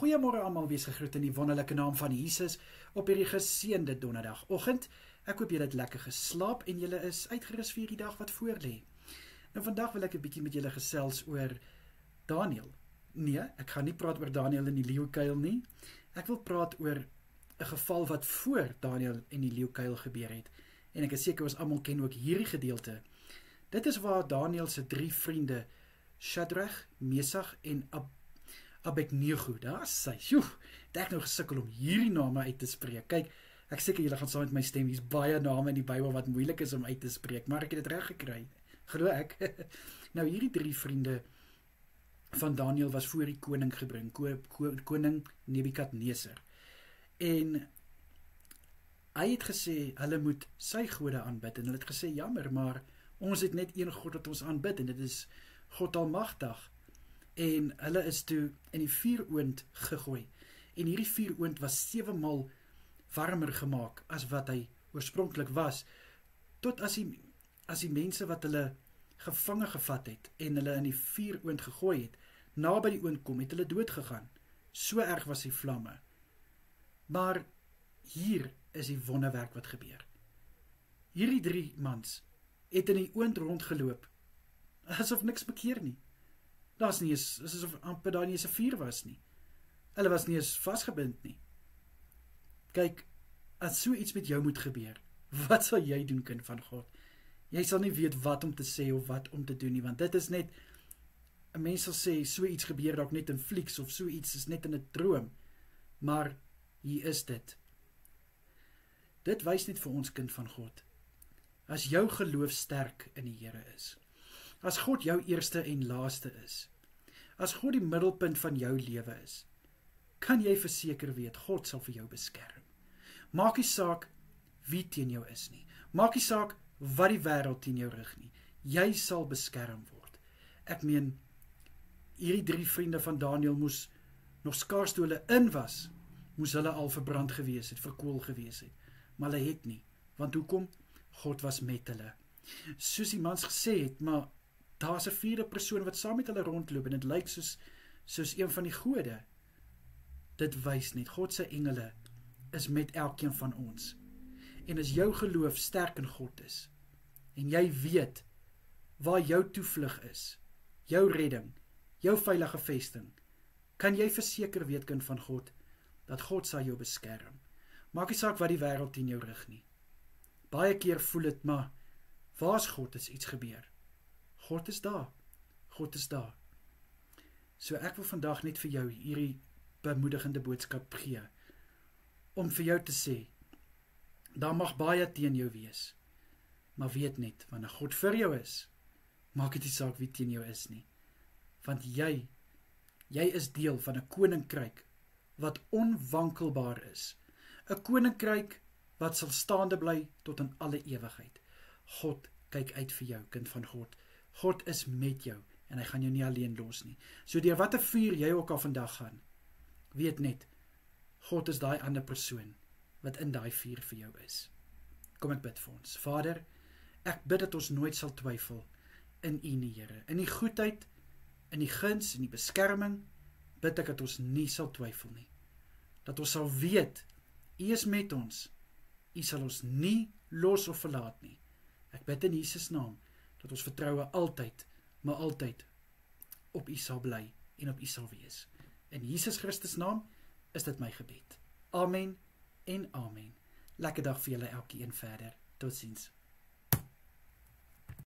Goeiemôre almal, wees gegroet in die wonderlike naam van Jesus op hierdie geseënde donderdagoggend. Ek hoop julle het lekker geslaap en julle is uitgerus vir die dag wat voorlê. Nou vandag wil ek 'n bietjie met julle gesels oor Daniël. Nee, ek gaan nie praat oor Daniël in die leeukuil nie. Ek wil praat oor 'n geval wat voor Daniël in die leeukuil gebeur het. En ek is seker ons almal ken ook hierdie gedeelte. Dit is waar Daniël se 3 vriende, Shadrach, Mesach en Abednego, daar is sy. Het ek nou gesukkel om hierdie name uit te spreek. Kyk, ek seker julle gaan saam met my stem, hier's baie name in die Bybel wat moeilik is om uit te spreek, maar ek het dit reg gekry. Glo ek. Nou hierdie 3 vriende van Daniël was voor die koning gebring, koning Nebukadneser. En hy het gesê, hulle moet sy gode aanbid, en hulle het gesê, jammer, maar ons het net een God wat ons aanbid, en dit is God Almagtig. En hulle is toe in die vuuroond gegooi. En hierdie vuuroond was 7 maal warmer gemaak as wat hy oorspronklik was, tot as die mense wat hulle gevange gevat het, en hulle in die vuuroond gegooi het, naby die oond kom, het hulle dood gegaan. So erg was die vlamme. Maar hier is die wonderwerk wat gebeur. Hierdie 3 mans het in die oond rondgeloop, asof niks bekeer nie. Daar's nie eens, asof amper daar nie eens 'n vuur was nie. Hulle was nie eens vasgebind nie. Kyk, as so iets met jou moet gebeur, wat sal jy doen, kind van God? Jy sal nie weet wat om te sê of wat om te doen nie, want dit is net, 'n mens sal sê, so iets gebeur dalk net in flieks, of so iets is net in 'n droom, maar hier is dit. Dit wys net vir ons, kind van God, as jou geloof sterk in die Here is, as God jou eerste en laaste is, as God die middelpunt van jou lewe is, kan jy verseker weet, God sal vir jou beskerm. Maak nie saak wie teen jou is nie, maak nie saak wat die wêreld teen jou rig nie, jy sal beskerm word. Ek meen, hierdie 3 vriende van Daniël moes nog skaars toe hulle in was, moes hulle al verbrand gewees het, verkool gewees het, maar hulle het nie, want hoekom? God was met hulle. Soos die mans gesê het, maar daar is 'n 4de persoon wat saam met hulle rondloop, en dit lyk soos een van die gode. Dit wys net, God se engele is met elkeen van ons. En as jou geloof sterk in God is, en jy weet waar jou toevlug is, jou redding, jou veilige vesting, kan jy verseker weet, kind van God, dat God sal jou beskerm. Maak nie saak wat die wêreld teen jou rig nie. Baie keer voel dit, maar waar is God as iets gebeur? God is daar. God is daar. So ek wil vandag net vir jou hierdie bemoedigende boodskap gee, om vir jou te sê, daar mag baie teen jou wees, maar weet net, wanneer God vir jou is, maak dit nie saak wie teen jou is nie, want jy is deel van 'n koninkryk wat onwankelbaar is, 'n koninkryk wat sal staande bly tot in alle ewigheid. God kyk uit vir jou, kind van God. God is met jou, en hy gaan jou nie alleen los nie. So deur watter vuur jy ook al vandag gaan, weet net, God is daai ander persoon, wat in daai vuur vir jou is. Kom ek bid vir ons. Vader, ek bid dat ons nooit sal twyfel in U nie, Here. In die goedheid, in die guns, in die beskerming, bid ek dat ons nie sal twyfel nie. Dat ons sal weet, U is met ons. U sal ons nie los of verlaat nie. Ek bid in Jesus naam, dat ons vertroue altyd, maar altyd op U sal bly en op U sal wees. In Jesus Christus naam is dit my gebed. Amen en amen. Lekker dag vir julle elkeen verder. Totsiens.